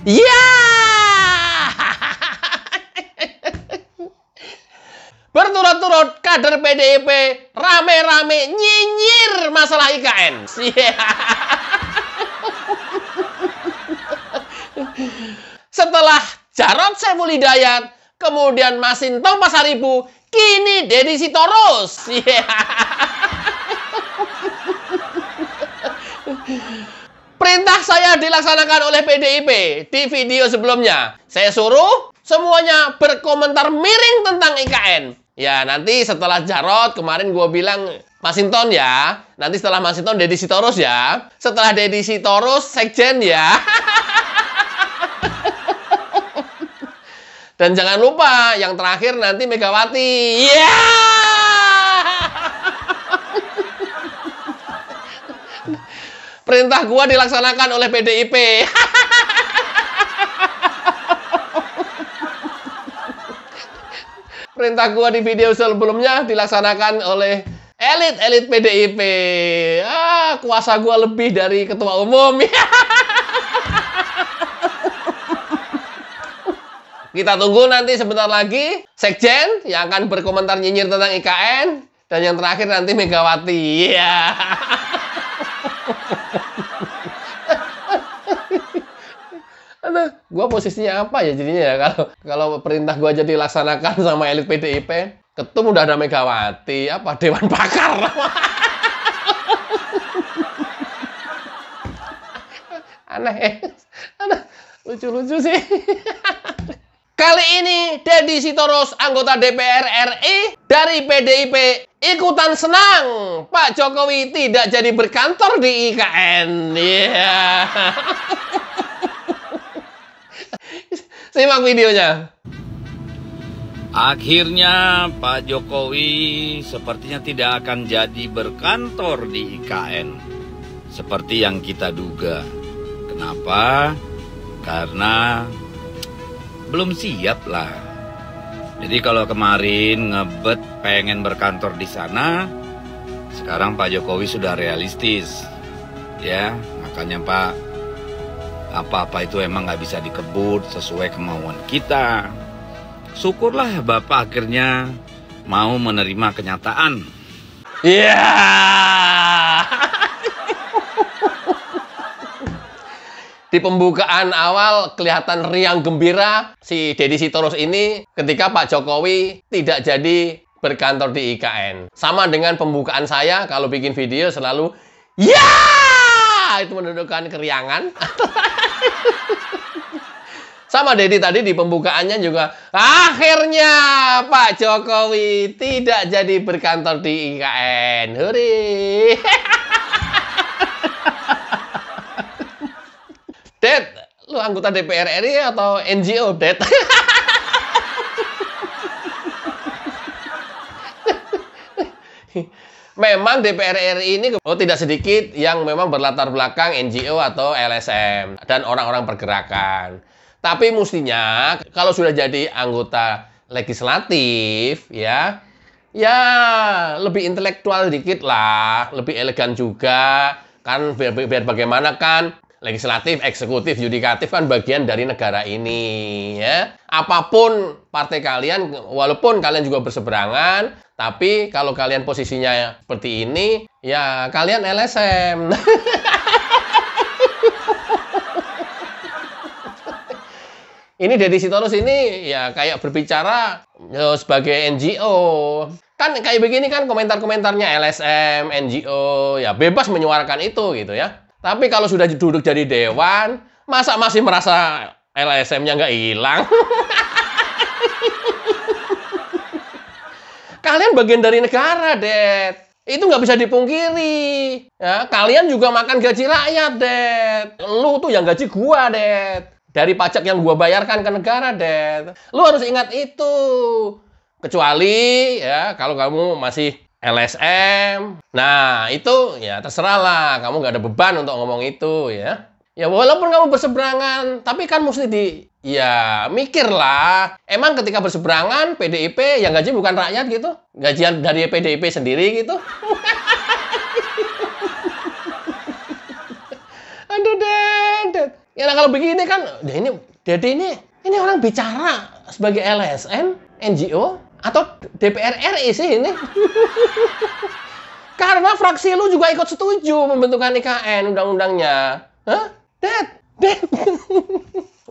Ya! Berturut-turut kader PDIP rame-rame nyinyir masalah IKN. Setelah Jarod Saiful Hidayat, kemudian Masinton Pasaribu, kini Deddy Sitorus. Perintah saya dilaksanakan oleh PDIP di video sebelumnya. Saya suruh semuanya berkomentar miring tentang IKN. Ya, nanti setelah Jarod, kemarin gue bilang Masinton ya. Nanti setelah Masinton, Deddy Sitorus ya. Setelah Deddy Sitorus, Sekjen ya. Dan jangan lupa, yang terakhir nanti Megawati. Ya! Perintah gua dilaksanakan oleh PDIP. Perintah gua di video sebelumnya dilaksanakan oleh elit-elit PDIP. Kuasa gua lebih dari ketua umum. Kita tunggu nanti sebentar lagi Sekjen yang akan berkomentar nyinyir tentang IKN. Dan yang terakhir nanti Megawati. Iya. Aduh, gua posisinya apa ya jadinya ya kalau perintah gua jadi dilaksanakan sama elit PDIP. Ketum udah ada Megawati, apa Dewan Pakar. Aneh. Lucu-lucu sih. Kali ini Deddy Sitorus, anggota DPR RI dari PDIP, ikutan senang Pak Jokowi tidak jadi berkantor di IKN. Yeah. Simak videonya. Akhirnya Pak Jokowi sepertinya tidak akan jadi berkantor di IKN seperti yang kita duga. Kenapa? Karena belum siap lah. Jadi kalau kemarin ngebet pengen berkantor di sana, sekarang Pak Jokowi sudah realistis. Ya, makanya Pak, apa-apa itu emang nggak bisa dikebut sesuai kemauan kita. Syukurlah Bapak akhirnya mau menerima kenyataan. Iya. Di pembukaan awal kelihatan riang gembira si Deddy Sitorus ini ketika Pak Jokowi tidak jadi berkantor di IKN. Sama dengan pembukaan saya kalau bikin video selalu ya, itu menunjukkan keriangan. Sama Deddy tadi di pembukaannya juga akhirnya Pak Jokowi tidak jadi berkantor di IKN. Hore. Dad, lu anggota DPR RI atau NGO, Dad? Memang DPR RI ini tidak sedikit yang memang berlatar belakang NGO atau LSM dan orang-orang pergerakan. Tapi mestinya kalau sudah jadi anggota legislatif ya lebih intelektual dikit lah, lebih elegan juga kan biar bagaimana kan. Legislatif, eksekutif, yudikatif kan bagian dari negara ini ya. Apapun partai kalian, walaupun kalian juga berseberangan, tapi kalau kalian posisinya seperti ini, ya kalian LSM. Ini Deddy Sitorus ini ya kayak berbicara sebagai NGO. Kan kayak begini kan komentar-komentarnya LSM, NGO, ya bebas menyuarakan itu gitu ya. Tapi kalau sudah duduk jadi dewan, masa masih merasa LSM-nya nggak hilang? Kalian bagian dari negara, Dad. Itu nggak bisa dipungkiri. Ya, kalian juga makan gaji rakyat, Dad. Lu tuh yang gaji gua, Dad. Dari pajak yang gua bayarkan ke negara, Dad. Lu harus ingat itu. Kecuali, ya, kalau kamu masih LSM. Nah, itu ya terserah lah. Kamu nggak ada beban untuk ngomong itu ya. Ya walaupun kamu berseberangan, tapi kan mesti ya mikir lah. Emang ketika berseberangan, PDIP yang gaji bukan rakyat gitu? Gajian dari PDIP sendiri gitu? Aduh, Dad. Ya kalau begini kan, ya ini Dede ini orang bicara sebagai LSM, NGO, atau DPR RI sih ini. Karena fraksi lu juga ikut setuju pembentukan IKN undang-undangnya. Hah? Ded.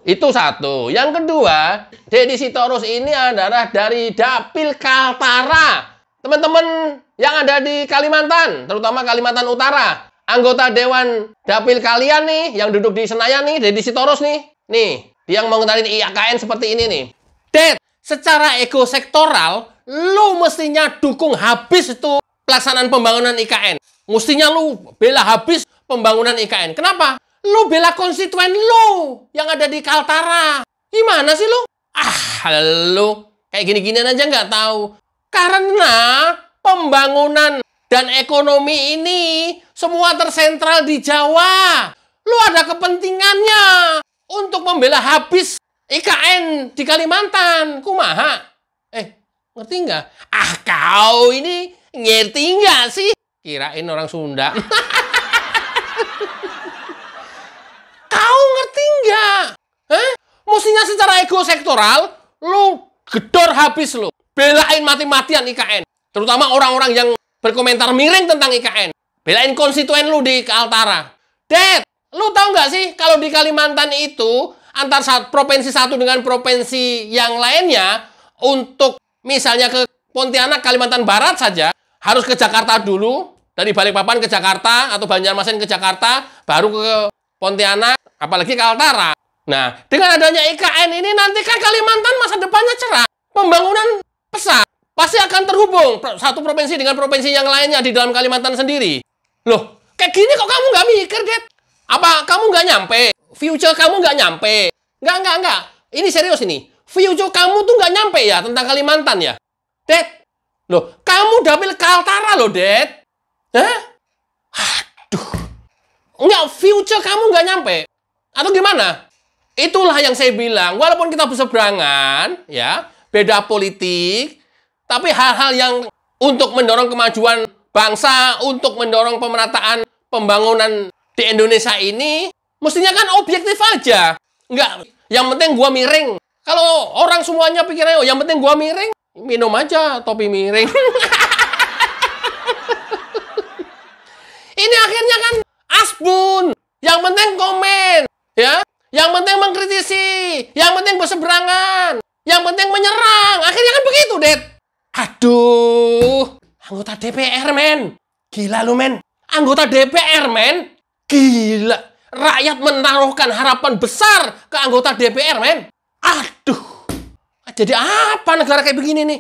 Itu satu. Yang kedua, Deddy Sitorus ini adalah dari Dapil Kaltara. Teman-teman yang ada di Kalimantan, terutama Kalimantan Utara. Anggota Dewan Dapil kalian nih, yang duduk di Senayan nih, Deddy Sitorus nih. Nih, dia yang mengetahui IKN seperti ini nih. Ded, secara ekosektoral, lu mestinya dukung habis itu pelaksanaan pembangunan IKN. Mestinya lu bela habis pembangunan IKN. Kenapa? Lu bela konstituen lu yang ada di Kaltara. Gimana sih lu? Lu kayak gini-ginian aja nggak tahu. Karena pembangunan dan ekonomi ini semua tersentral di Jawa. Lu ada kepentingannya untuk membela habis IKN di Kalimantan. Kumaha? Ngerti nggak? Kau ini ngerti nggak sih? Kirain orang Sunda. Kau ngerti nggak? Mestinya secara ekosektoral, lu gedor habis lu. Belain mati-matian IKN. Terutama orang-orang yang berkomentar miring tentang IKN. Belain konstituen lu di Kaltara. Ded, lu tahu nggak sih kalau di Kalimantan itu antar provinsi satu dengan provinsi yang lainnya, untuk misalnya ke Pontianak, Kalimantan Barat saja, harus ke Jakarta dulu. Dari Balikpapan ke Jakarta, atau Banjarmasin ke Jakarta, baru ke Pontianak, apalagi Kaltara. Nah, dengan adanya IKN ini, nanti kan Kalimantan masa depannya cerah. Pembangunan pesat. Pasti akan terhubung satu provinsi dengan provinsi yang lainnya di dalam Kalimantan sendiri. Loh, kayak gini kok kamu nggak mikir, Ded? Apa kamu nggak nyampe? Future kamu nggak nyampe? Nggak. Ini serius ini. Future kamu tuh nggak nyampe ya tentang Kalimantan ya? Ded, loh, kamu Dapil Kaltara loh, Ded. Hah? Aduh. Enggak, future kamu nggak nyampe. Atau gimana? Itulah yang saya bilang, walaupun kita berseberangan, ya, beda politik, tapi hal-hal yang untuk mendorong kemajuan bangsa, untuk mendorong pemerataan pembangunan di Indonesia ini, mestinya kan objektif aja. Enggak, yang penting gua miring. Kalau orang semuanya pikirnya, yang penting gua miring, minum aja topi miring. Ini akhirnya kan asbun. Yang penting komen, ya. Yang penting mengkritisi, yang penting berseberangan, yang penting menyerang. Akhirnya kan begitu, Ded. Aduh, anggota DPR, men. Gila lu, men. Anggota DPR, men. Gila. Rakyat menaruhkan harapan besar ke anggota DPR, men. Aduh. Jadi apa negara kayak begini nih?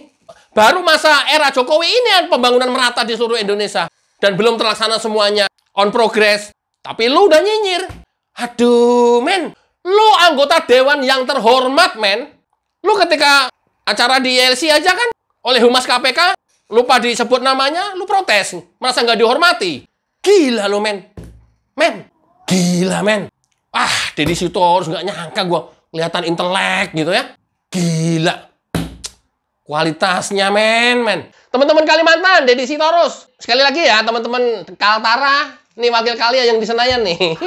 Baru masa era Jokowi ini pembangunan merata di seluruh Indonesia. Dan belum terlaksana semuanya. On progress. Tapi lu udah nyinyir. Aduh, men. Lu anggota dewan yang terhormat, men. Lu ketika acara di ILC aja kan, oleh Humas KPK, lupa disebut namanya, lu protes. Merasa nggak dihormati. Gila lu, men. Men. Gila, men. Deddy Sitorus nggak nyangka gue kelihatan intelek gitu ya. Gila. Kualitasnya, men. Teman-teman Kalimantan, Deddy Sitorus. Sekali lagi ya, teman-teman Kaltara. Ini wakil kalian yang di Senayan nih.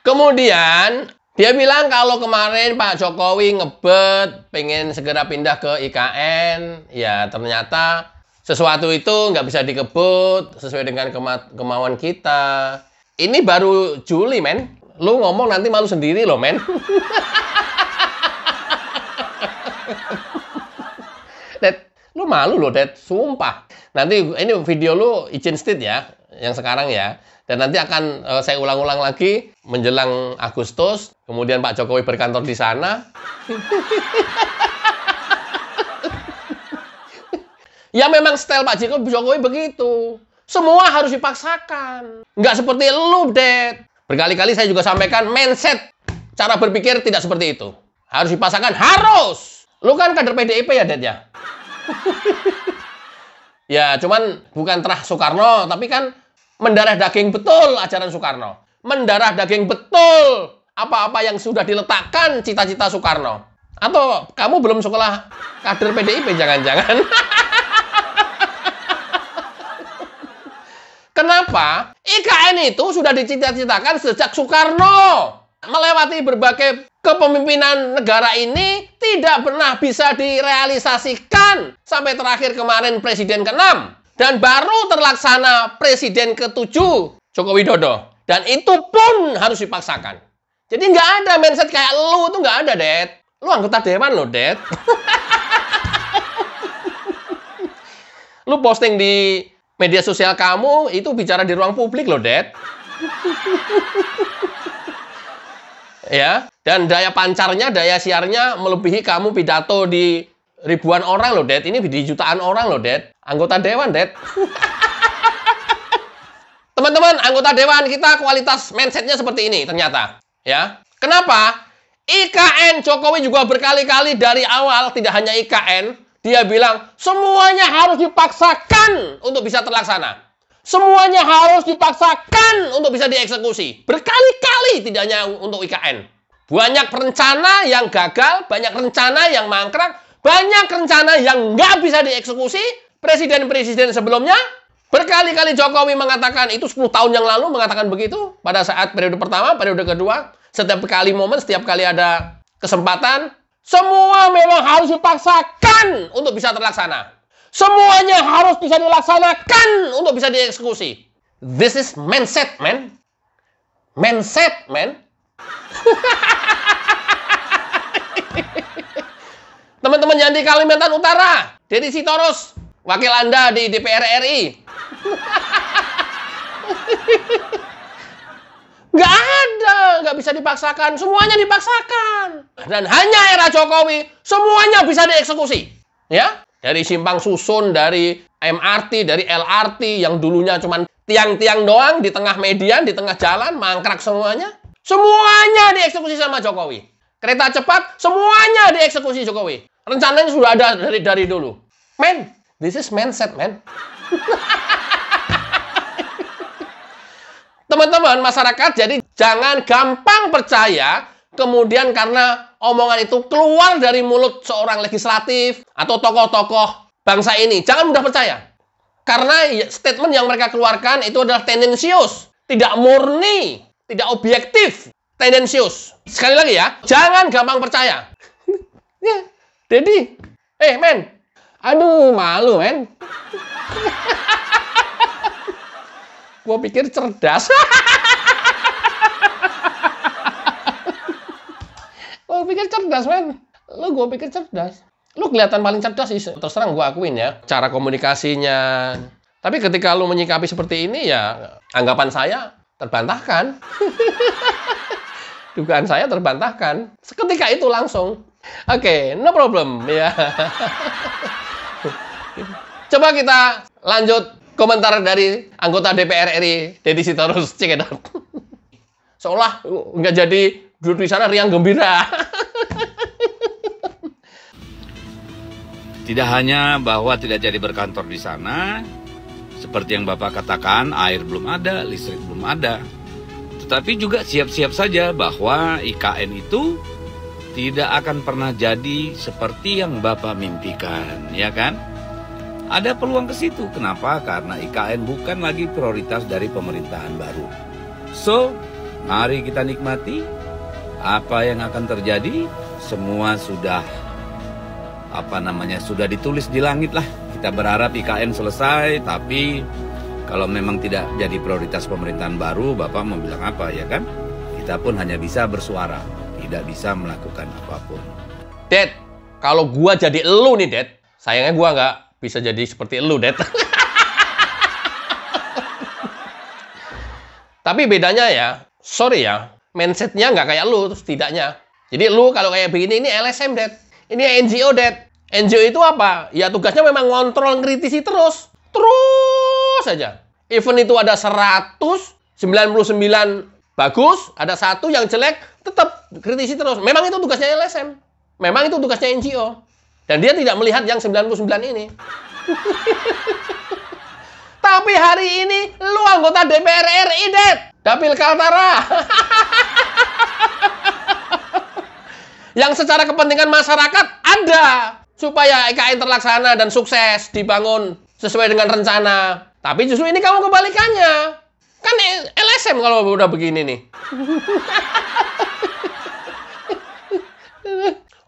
Kemudian, dia bilang kalau kemarin Pak Jokowi ngebet, pengen segera pindah ke IKN. Ya, ternyata sesuatu itu nggak bisa dikebut sesuai dengan kemauan kita. Ini baru Juli, men. Lu ngomong nanti malu sendiri loh, men. Ded, lu malu loh, Ded. Sumpah. Nanti ini video lu izin state ya, yang sekarang ya. Dan nanti akan saya ulang-ulang lagi menjelang Agustus. Kemudian Pak Jokowi berkantor di sana. Ya memang style Pak Jokowi begitu. Semua harus dipaksakan. Nggak seperti lu, Ded. Berkali-kali saya juga sampaikan, mindset cara berpikir tidak seperti itu. Harus dipaksakan, harus. Lu kan kader PDIP ya, Ded ya? Ya, cuman bukan terah Soekarno, tapi kan mendarah daging betul ajaran Soekarno. Mendarah daging betul apa-apa yang sudah diletakkan cita-cita Soekarno. Atau kamu belum sekolah kader PDIP jangan-jangan? Kenapa? IKN itu sudah dicita-citakan sejak Soekarno. Melewati berbagai kepemimpinan negara ini tidak pernah bisa direalisasikan. Sampai terakhir kemarin Presiden ke-6. Dan baru terlaksana Presiden ke-7, Joko Widodo. Dan itu pun harus dipaksakan. Jadi nggak ada mindset kayak lu tuh nggak ada, Det. Lu anggota dewan loh, Det. Lu posting di media sosial kamu, itu bicara di ruang publik loh, Det. Ya, dan daya pancarnya, daya siarnya melebihi kamu pidato di ribuan orang loh, Det. Ini di jutaan orang loh, Det. Anggota dewan, Det. Teman-teman, anggota dewan kita kualitas mindsetnya seperti ini ternyata. Ya, kenapa? IKN Jokowi juga berkali-kali dari awal, tidak hanya IKN, dia bilang, semuanya harus dipaksakan untuk bisa terlaksana. Semuanya harus dipaksakan untuk bisa dieksekusi. Berkali-kali, tidak hanya untuk IKN. Banyak rencana yang gagal, banyak rencana yang mangkrak, banyak rencana yang nggak bisa dieksekusi. Presiden-presiden sebelumnya, berkali-kali Jokowi mengatakan, itu 10 tahun yang lalu mengatakan begitu. Pada saat periode pertama, periode kedua, setiap kali momen, setiap kali ada kesempatan, semua memang harus dipaksakan untuk bisa terlaksana. Semuanya harus bisa dilaksanakan untuk bisa dieksekusi. This is mindset, man. Mindset, man. Teman-teman yang di Kalimantan Utara, Deddy Sitorus, wakil Anda di DPR RI. Nggak ada, nggak bisa dipaksakan. Semuanya dipaksakan. Dan hanya era Jokowi, semuanya bisa dieksekusi. Ya, dari simpang susun, dari MRT, dari LRT, yang dulunya cuma tiang-tiang doang, di tengah median, di tengah jalan, mangkrak semuanya. Semuanya dieksekusi sama Jokowi. Kereta cepat, semuanya dieksekusi Jokowi. Rencananya sudah ada dari dulu. Man, this is mindset, man. Teman-teman, masyarakat, jadi jangan gampang percaya kemudian karena omongan itu keluar dari mulut seorang legislatif atau tokoh-tokoh bangsa ini. Jangan mudah percaya. Karena statement yang mereka keluarkan itu adalah tendensius, tidak murni, tidak objektif, tendensius. Sekali lagi ya, jangan gampang percaya. Ya, Dedi, men, aduh malu, men. Gue pikir cerdas. Gue pikir cerdas, men. Gue pikir cerdas. Lu kelihatan paling cerdas sih. Terserah gue akuin ya. Cara komunikasinya. Tapi ketika lu menyikapi seperti ini ya, anggapan saya terbantahkan. Dugaan saya terbantahkan. Seketika itu langsung. Oke, no problem. Ya. Coba kita lanjut. Komentar dari anggota DPR RI, Deddy Sitorus, cekidot. Seolah nggak jadi duduk di sana riang gembira. Tidak hanya bahwa tidak jadi berkantor di sana, seperti yang Bapak katakan, air belum ada, listrik belum ada. Tetapi juga siap-siap saja bahwa IKN itu tidak akan pernah jadi seperti yang Bapak mimpikan, ya kan? Ada peluang ke situ. Kenapa? Karena IKN bukan lagi prioritas dari pemerintahan baru. So, mari kita nikmati apa yang akan terjadi. Semua sudah sudah ditulis di langit lah. Kita berharap IKN selesai, tapi kalau memang tidak jadi prioritas pemerintahan baru, Bapak mau bilang apa, ya kan? Kita pun hanya bisa bersuara, tidak bisa melakukan apapun. Dad, kalau gua jadi elu nih, Dad, sayangnya gua nggak bisa jadi seperti elu, Dad. Tapi bedanya ya, sorry ya, mindsetnya nggak kayak lu, setidaknya. Jadi lu kalau kayak begini, ini LSM, Dad. Ini NGO, Dad. NGO itu apa? Ya tugasnya memang ngontrol, ngkritisi terus. Terus saja. Even itu ada 199 bagus, ada satu yang jelek, tetap kritisi terus. Memang itu tugasnya LSM. Memang itu tugasnya NGO. Dan dia tidak melihat yang 99 ini. Tapi hari ini, lu anggota DPR RI, Dad. Dapil Kaltara. Yang secara kepentingan masyarakat ada. Supaya IKN terlaksana dan sukses, dibangun sesuai dengan rencana. Tapi justru ini kamu kebalikannya. Kan LSM kalau udah begini nih.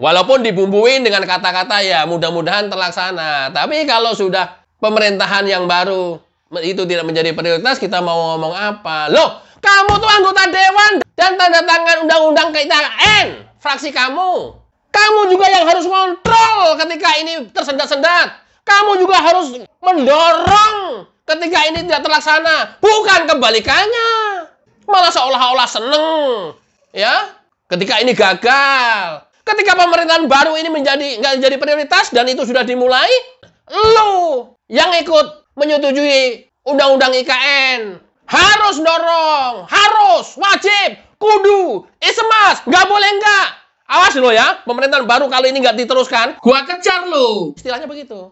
Walaupun dibumbuin dengan kata-kata ya mudah-mudahan terlaksana. Tapi kalau sudah pemerintahan yang baru itu tidak menjadi prioritas, kita mau ngomong apa? Loh, kamu tuh anggota dewan dan tanda tangan undang-undang KIKN. Fraksi kamu. Kamu juga yang harus kontrol ketika ini tersendat-sendat. Kamu juga harus mendorong ketika ini tidak terlaksana. Bukan kebalikannya. Malah seolah-olah seneng. Ya, ketika ini gagal. Ketika pemerintahan baru ini nggak menjadi prioritas dan itu sudah dimulai, lu yang ikut menyetujui undang-undang IKN harus dorong, harus, wajib, kudu, ismas, nggak boleh nggak. Awas lo ya, pemerintahan baru kalau ini nggak diteruskan, gua kejar lo. Istilahnya begitu.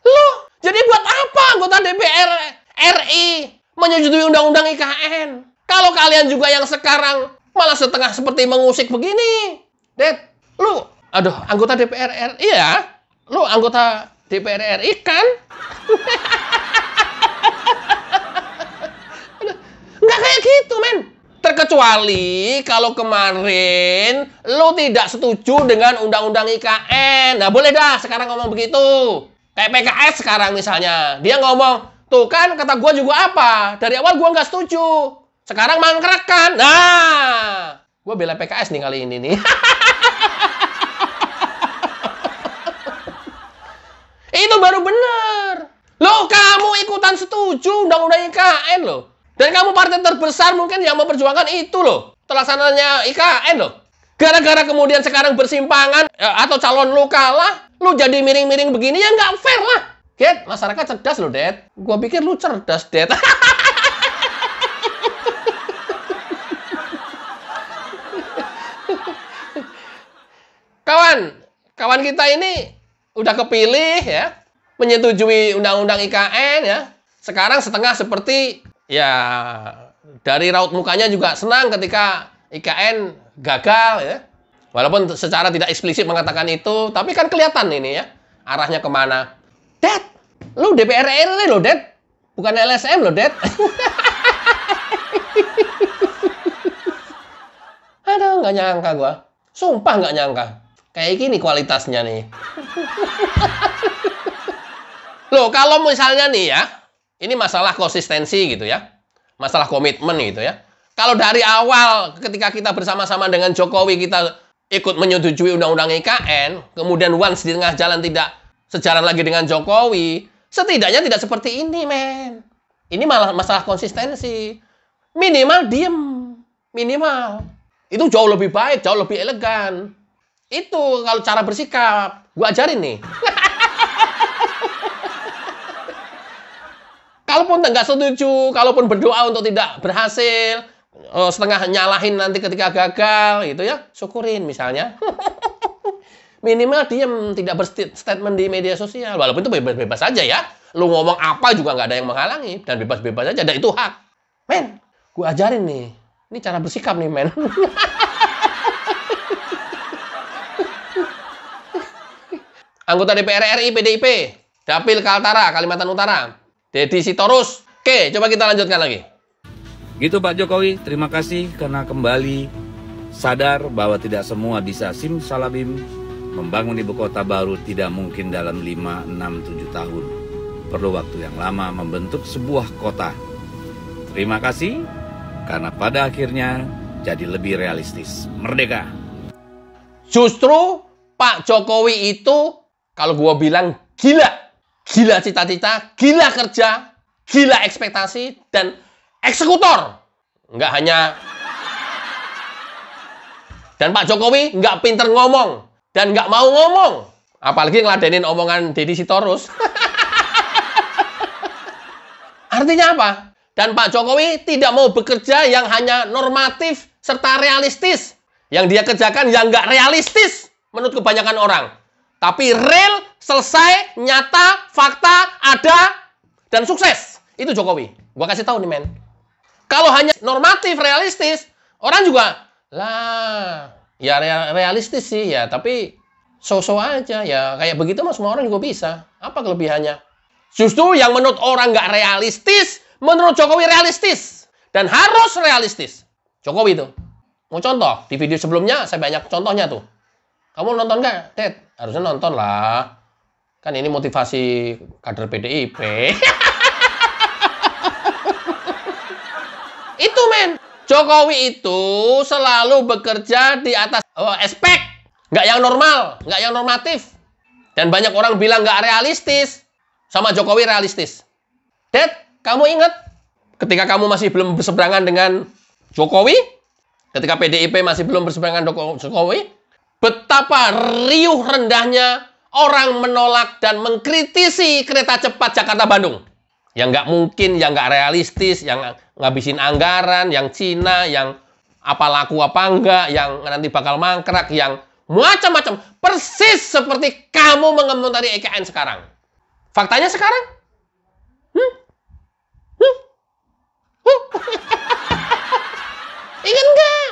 Lo, jadi buat apa anggota DPR RI menyetujui undang-undang IKN? Kalau kalian juga yang sekarang malah setengah seperti mengusik begini. Ded, lu, aduh, anggota DPR RI ya? Lu anggota DPR RI kan? Nggak kayak gitu, men. Terkecuali kalau kemarin lu tidak setuju dengan undang-undang IKN. Nah, boleh dah sekarang ngomong begitu. Kayak PKS sekarang misalnya. Dia ngomong, tuh kan kata gua juga apa? Dari awal gua nggak setuju. Sekarang mangkrak kan? Nah, gue bela PKS nih kali ini nih. Itu baru bener. Loh, kamu ikutan setuju undang-undang IKN loh. Dan kamu partai terbesar mungkin yang memperjuangkan itu loh. Terlaksananya IKN loh. Gara-gara kemudian sekarang bersimpangan atau calon lu kalah, lu jadi miring-miring begini ya nggak fair lah. Det, masyarakat cerdas loh, Det. Gue pikir lu cerdas, Det. Kawan kita ini udah kepilih ya, menyetujui undang-undang IKN ya. Sekarang setengah seperti ya dari raut mukanya juga senang ketika IKN gagal ya. Walaupun secara tidak eksplisit mengatakan itu, tapi kan kelihatan ini ya arahnya kemana. Dad, lu DPR RI lo, Dad. Bukan LSM lo, Dad. Aduh, nggak nyangka gua. Sumpah nggak nyangka. Kayak gini kualitasnya nih. Loh, kalau misalnya nih ya, ini masalah konsistensi gitu ya. Masalah komitmen gitu ya. Kalau dari awal ketika kita bersama-sama dengan Jokowi kita ikut menyetujui undang-undang IKN, kemudian once di tengah jalan tidak sejalan lagi dengan Jokowi, setidaknya tidak seperti ini, men. Ini malah masalah konsistensi. Minimal diem. Minimal. Itu jauh lebih baik, jauh lebih elegan. Itu kalau cara bersikap. Gue ajarin nih. Kalaupun nggak setuju, kalaupun berdoa untuk tidak berhasil, setengah nyalahin nanti ketika gagal, gitu ya, syukurin misalnya. Minimal diem, tidak berstatement di media sosial. Walaupun itu bebas-bebas aja ya. Lu ngomong apa juga nggak ada yang menghalangi. Dan bebas-bebas aja, dan itu hak. Men, gue ajarin nih. Ini cara bersikap nih, men. Anggota DPR RI PDIP, Dapil Kaltara, Kalimantan Utara, Deddy Sitorus. Oke, coba kita lanjutkan lagi. Gitu Pak Jokowi, terima kasih karena kembali sadar bahwa tidak semua bisa simsalabim. Membangun ibu kota baru tidak mungkin dalam 5, 6, 7 tahun. Perlu waktu yang lama membentuk sebuah kota. Terima kasih karena pada akhirnya jadi lebih realistis. Merdeka! Justru Pak Jokowi itu, kalau gua bilang gila. Gila cita-cita, gila kerja, gila ekspektasi, dan eksekutor. Nggak hanya... Dan Pak Jokowi nggak pinter ngomong. Dan nggak mau ngomong. Apalagi ngeladenin omongan Deddy Sitorus. Artinya apa? Dan Pak Jokowi tidak mau bekerja yang hanya normatif serta realistis. Yang dia kerjakan yang nggak realistis menurut kebanyakan orang. Tapi real, selesai, nyata, fakta, ada, dan sukses. Itu Jokowi. Gua kasih tahu nih, men. Kalau hanya normatif, realistis, orang juga, lah, ya realistis sih ya, tapi So-so aja ya, kayak begitu mah semua orang juga bisa. Apa kelebihannya? Justru yang menurut orang nggak realistis, menurut Jokowi realistis. Dan harus realistis. Jokowi itu. Mau contoh, di video sebelumnya saya banyak contohnya tuh. Kamu nonton nggak, Dad? Harusnya nonton lah. Kan ini motivasi kader PDIP. Itu men. Jokowi itu selalu bekerja di atas aspek. Nggak yang normal, nggak yang normatif. Dan banyak orang bilang nggak realistis. Sama Jokowi realistis. Dad, kamu ingat ketika kamu masih belum berseberangan dengan Jokowi? Ketika PDIP masih belum berseberangan dengan Jokowi? Betapa riuh rendahnya orang menolak dan mengkritisi kereta cepat Jakarta-Bandung. Yang nggak mungkin, yang nggak realistis, yang ngabisin anggaran, yang Cina, yang apa laku apa enggak, yang nanti bakal mangkrak, yang macam-macam. Persis seperti kamu mengomentari IKN sekarang. Faktanya sekarang? Ingat nggak?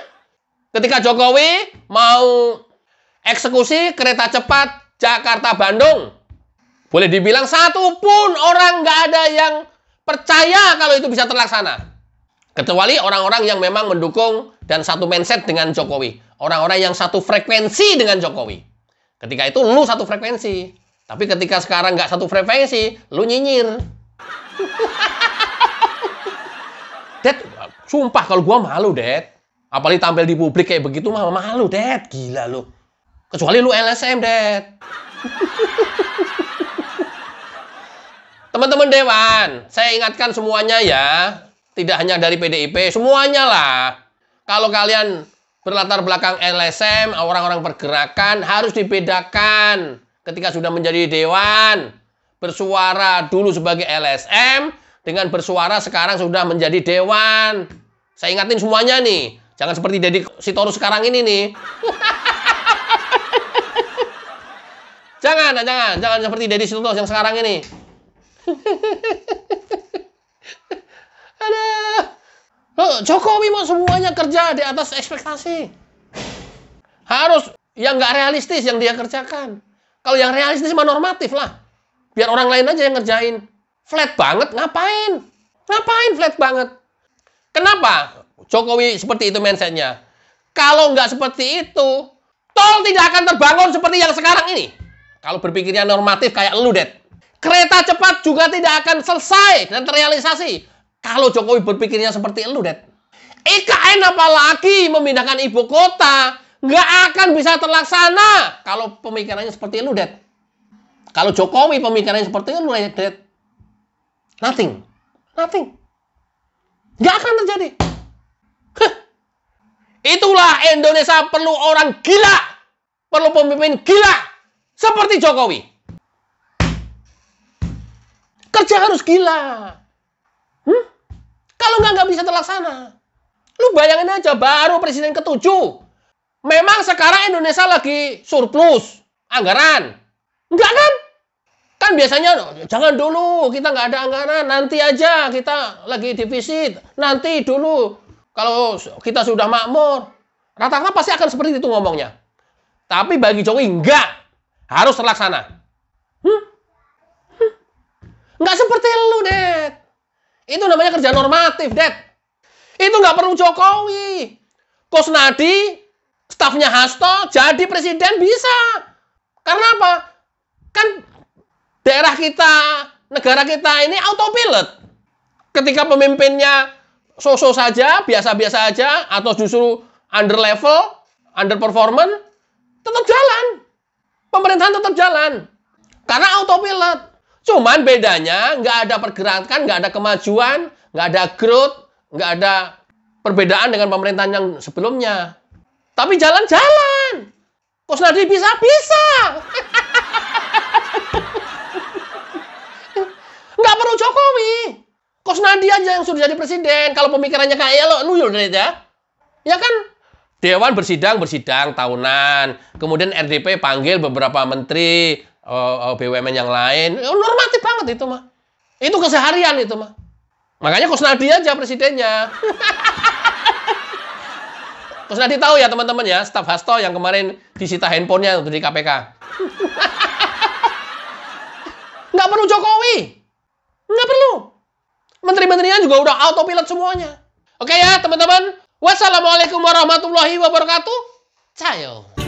Ketika Jokowi mau eksekusi kereta cepat Jakarta-Bandung, boleh dibilang satu pun orang nggak ada yang percaya kalau itu bisa terlaksana. Kecuali orang-orang yang memang mendukung dan satu mindset dengan Jokowi. Orang-orang yang satu frekuensi dengan Jokowi. Ketika itu lu satu frekuensi. Tapi ketika sekarang nggak satu frekuensi, lu nyinyir. Dad, sumpah kalau gua malu, Dad. Apalagi tampil di publik kayak begitu mah malu, Dad. Gila lu. Kecuali lu LSM, Dad. Teman-teman Dewan, saya ingatkan semuanya ya. Tidak hanya dari PDIP, semuanya lah. Kalau kalian berlatar belakang LSM, orang-orang pergerakan, harus dibedakan. Ketika sudah menjadi Dewan, bersuara dulu sebagai LSM, dengan bersuara sekarang sudah menjadi Dewan. Saya ingatin semuanya nih. Jangan seperti Deddy Sitorus sekarang ini nih. Jangan seperti Deddy Sitorus yang sekarang ini. Jokowi mau semuanya kerja di atas ekspektasi. Harus yang nggak realistis yang dia kerjakan. Kalau yang realistis mah normatif lah. Biar orang lain aja yang ngerjain. Flat banget, ngapain? Ngapain flat banget? Kenapa Jokowi seperti itu mindsetnya? Kalau nggak seperti itu, tol tidak akan terbangun seperti yang sekarang ini. Kalau berpikirnya normatif kayak lu, Dad. Kereta cepat juga tidak akan selesai dan terrealisasi. Kalau Jokowi berpikirnya seperti lu, Dad. IKN apalagi memindahkan ibu kota, nggak akan bisa terlaksana kalau pemikirannya seperti lu, Dad. Kalau Jokowi pemikirannya seperti lu, Dad. Nothing. Nggak akan terjadi. Itulah Indonesia perlu orang gila. Perlu pemimpin gila. Seperti Jokowi. Kerja harus gila. Kalau nggak bisa terlaksana. Lu bayangin aja, baru presiden ke-7. Memang sekarang Indonesia lagi surplus anggaran. Enggak kan? Kan biasanya, jangan dulu, kita nggak ada anggaran. Nanti aja, kita lagi defisit. Nanti dulu, kalau kita sudah makmur. Rata-rata pasti akan seperti itu ngomongnya. Tapi bagi Jokowi, enggak. Harus terlaksana. Nggak seperti lu, Dad. Itu namanya kerja normatif, Dad. Itu nggak perlu Jokowi. Kusnadi, stafnya Hasto, jadi presiden bisa. Karena apa? Kan daerah kita, negara kita ini autopilot. Ketika pemimpinnya so-so saja, biasa-biasa aja, atau justru under level, under performance, tetap jalan. Pemerintahan tetap jalan. Karena autopilot. Cuman bedanya nggak ada pergerakan, nggak ada kemajuan, nggak ada growth, nggak ada perbedaan dengan pemerintahan yang sebelumnya. Tapi jalan-jalan. Kusnadi bisa. Nggak perlu Jokowi. Kusnadi aja yang sudah jadi presiden. Kalau pemikirannya kayak lu ya. Ya kan? Dewan bersidang tahunan. Kemudian RDP panggil beberapa menteri, BUMN yang lain. Normatif banget itu mah. Itu keseharian itu mah. Makanya Kusnadi aja presidennya. Kusnadi tahu ya teman-teman ya, staf Hasto yang kemarin disita handphonenya untuk di KPK. Nggak perlu Jokowi. Nggak perlu. Menteri-menterinya juga udah autopilot semuanya. Oke ya, teman-teman. Wassalamualaikum warahmatullahi wabarakatuh. Cayo.